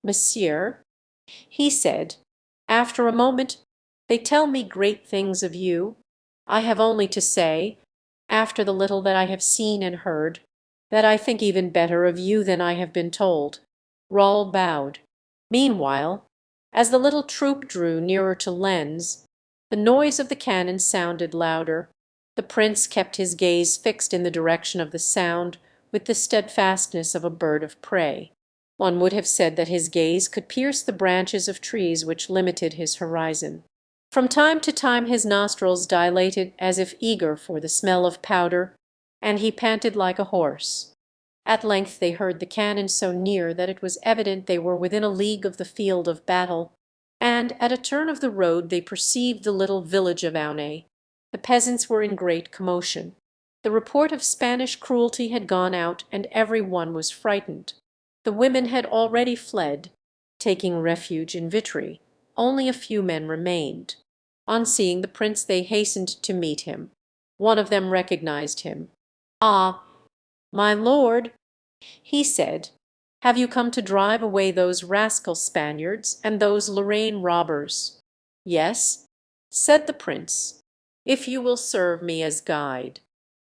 "Monsieur," he said, after a moment, "they tell me great things of you. I have only to say, after the little that I have seen and heard, that I think even better of you than I have been told." Raoul bowed. Meanwhile, as the little troop drew nearer to Lens, the noise of the cannon sounded louder. The prince kept his gaze fixed in the direction of the sound with the steadfastness of a bird of prey. One would have said that his gaze could pierce the branches of trees which limited his horizon. From time to time his nostrils dilated as if eager for the smell of powder, and he panted like a horse. At length they heard the cannon so near that it was evident they were within a league of the field of battle, and at a turn of the road they perceived the little village of Aunay. The peasants were in great commotion. The report of Spanish cruelty had gone out, and every one was frightened. The women had already fled, taking refuge in Vitry. Only a few men remained. On seeing the prince they hastened to meet him. One of them recognized him. "Ah, my lord," he said, "have you come to drive away those rascal Spaniards and those Lorraine robbers?" "Yes," said the prince, "if you will serve me as guide."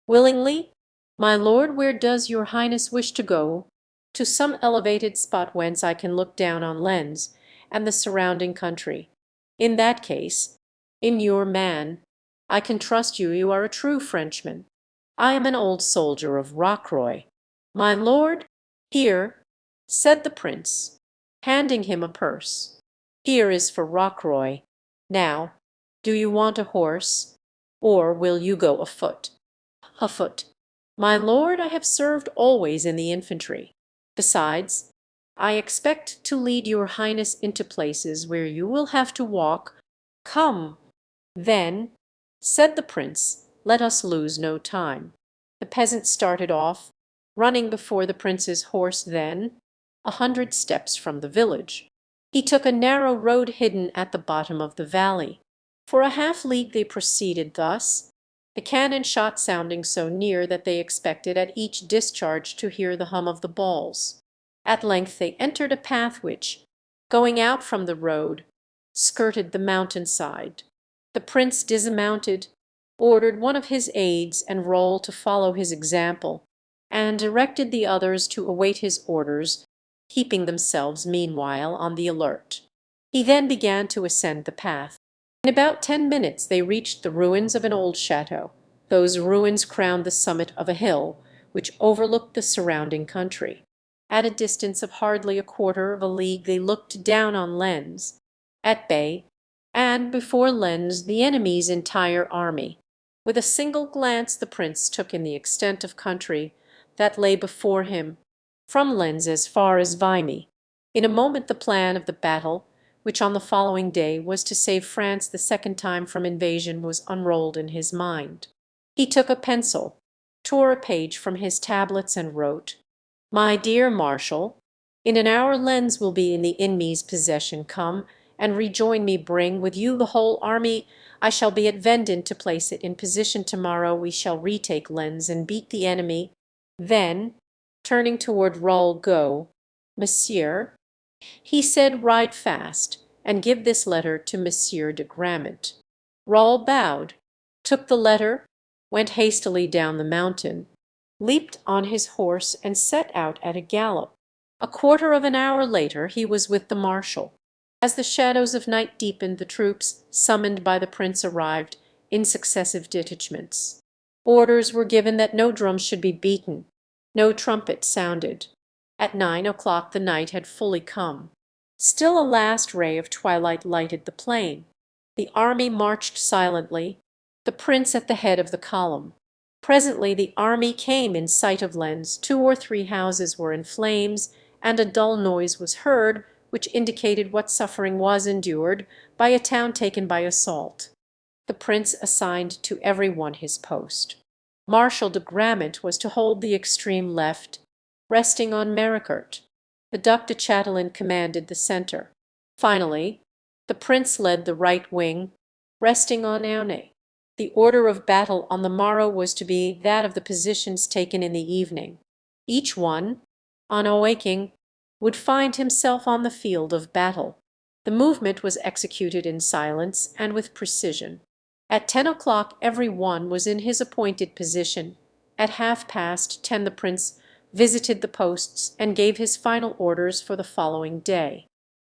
"Willingly, my lord. Where does your highness wish to go?" "To some elevated spot whence I can look down on Lens and the surrounding country." "In that case, in your man. I can trust you. You are a true Frenchman." "I am an old soldier of Rocroy." "My lord, here," said the prince, handing him a purse. "Here is for Rocroy. Now, do you want a horse, or will you go afoot?" "Afoot, my lord. I have served always in the infantry. Besides, I expect to lead your highness into places where you will have to walk." "Come, then," said the prince, "let us lose no time." The peasant started off, running before the prince's horse. Then, 100 steps from the village, he took a narrow road hidden at the bottom of the valley. For a half league they proceeded thus, the cannon shot sounding so near that they expected at each discharge to hear the hum of the balls. At length they entered a path which, going out from the road, skirted the mountain side. The prince dismounted, ordered one of his aides and Roll to follow his example, and directed the others to await his orders, keeping themselves meanwhile on the alert. He then began to ascend the path. In about 10 minutes they reached the ruins of an old chateau. Those ruins crowned the summit of a hill which overlooked the surrounding country. At a distance of hardly a quarter of a league they looked down on Lens, at bay, and before Lens the enemy's entire army. With a single glance the prince took in the extent of country that lay before him, from Lens as far as Vimy. In a moment the plan of the battle, which on the following day was to save France the second time from invasion, was unrolled in his mind. He took a pencil, tore a page from his tablets, and wrote, "My dear Marshal, in an hour Lens will be in the enemy's possession. Come and rejoin me. Bring with you the whole army. I shall be at Vendin to place it in position tomorrow. We shall retake Lens and beat the enemy. Then," turning toward Raoul, "go, monsieur," he said, "ride fast, and give this letter to Monsieur de Grammont." Raoul bowed, took the letter, went hastily down the mountain, leaped on his horse, and set out at a gallop. A quarter of an hour later he was with the marshal. As the shadows of night deepened, the troops summoned by the prince arrived in successive detachments. Orders were given that no drums should be beaten, no trumpet sounded. At 9 o'clock the night had fully come. Still a last ray of twilight lighted the plain. The army marched silently, the prince at the head of the column. Presently the army came in sight of Lens. 2 or 3 houses were in flames, and a dull noise was heard, which indicated what suffering was endured by a town taken by assault. The prince assigned to every one his post. Marshal de Grammont was to hold the extreme left, resting on Mericourt. The Duc de Chatelain commanded the centre. Finally, the prince led the right wing, resting on Aunay. The order of battle on the morrow was to be that of the positions taken in the evening. Each one, on awaking, would find himself on the field of battle. The movement was executed in silence and with precision. At 10 o'clock every one was in his appointed position. At 10:30 the prince visited the posts and gave his final orders for the following day.